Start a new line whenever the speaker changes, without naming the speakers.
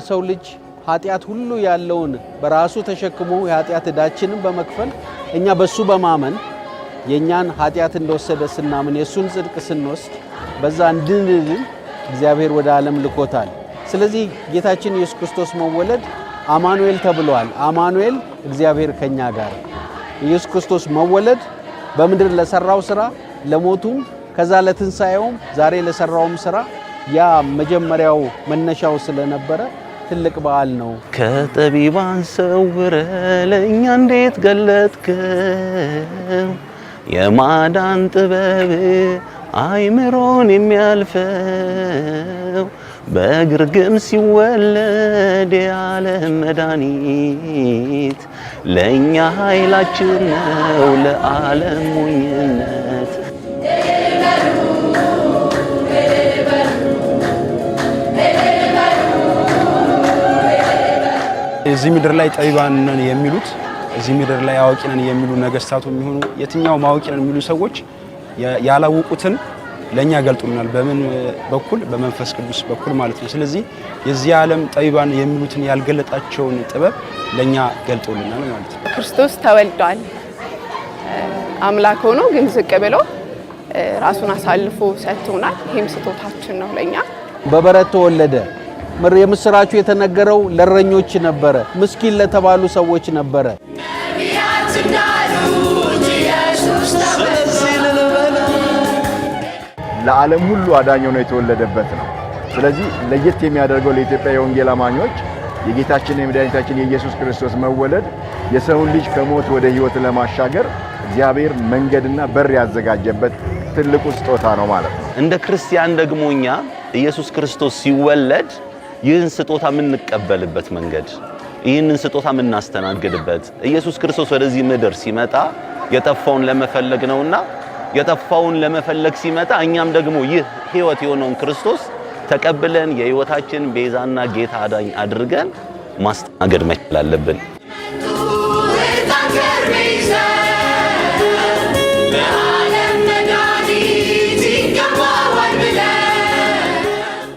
በሰው ልጅ ኃጢአት ሁሉ ያለውን በራሱ ተሸክሞ የኃጢአት ዕዳችንን በመክፈል እኛ በሱ በማመን የኛን ኃጢአት እንደወሰደ ስናምን የሱን ጽድቅ ስንወስድ በዛ እንድንድን እግዚአብሔር ወደ ዓለም ልኮታል። ስለዚህ ጌታችን ኢየሱስ ክርስቶስ መወለድ አማኑኤል ተብሏል። አማኑኤል እግዚአብሔር ከኛ ጋር። ኢየሱስ ክርስቶስ መወለድ በምድር ለሰራው ስራ ለሞቱም ከዛ ለትንሳኤውም ዛሬ ለሰራውም ስራ ያ መጀመሪያው መነሻው ስለነበረ ትልቅ በዓል ነው።
ከጠቢባን ሰውረህ ለእኛ እንዴት ገለጥከው የማዳን ጥበብ አይምሮን የሚያልፈው በግርግም ሲወለድ የዓለም መድኃኒት ለእኛ ኃይላችን ነው ለዓለም ሞኝነት።
እዚህ ምድር ላይ ጠቢባን ነን የሚሉት እዚህ ምድር ላይ አዋቂ ነን የሚሉ ነገስታቱ የሚሆኑ የትኛው አዋቂ ነን የሚሉ ሰዎች ያላወቁትን ለኛ ገልጡናል። በምን በኩል? በመንፈስ ቅዱስ በኩል ማለት ነው። ስለዚህ የዚህ ዓለም ጠቢባን የሚሉትን ያልገለጣቸውን ጥበብ ለኛ ገልጦልናል ማለት ነው።
ክርስቶስ ተወልዷል። አምላክ ሆኖ ግን ዝቅ ብሎ ራሱን አሳልፎ ሰጥቶናል። ይሄም ስጦታችን ነው ለኛ።
በበረት ተወለደ። የምስራቹ የተነገረው ለእረኞች ነበረ፣ ምስኪን ለተባሉ ሰዎች ነበረ።
ለዓለም ሁሉ አዳኝ ሆኖ የተወለደበት ነው። ስለዚህ ለየት የሚያደርገው ለኢትዮጵያ የወንጌል አማኞች የጌታችን የመድኃኒታችን የኢየሱስ ክርስቶስ መወለድ የሰውን ልጅ ከሞት ወደ ሕይወት ለማሻገር እግዚአብሔር መንገድና በር ያዘጋጀበት ትልቁ ስጦታ ነው ማለት ነው።
እንደ ክርስቲያን ደግሞ እኛ ኢየሱስ ክርስቶስ ሲወለድ ይህን ስጦታ የምንቀበልበት መንገድ፣ ይህንን ስጦታ የምናስተናግድበት ኢየሱስ ክርስቶስ ወደዚህ ምድር ሲመጣ የጠፋውን ለመፈለግ ነውና የጠፋውን ለመፈለግ ሲመጣ እኛም ደግሞ ይህ ሕይወት የሆነውን ክርስቶስ ተቀብለን የሕይወታችን ቤዛና ጌታ አዳኝ አድርገን ማስተናገድ መቻል አለብን።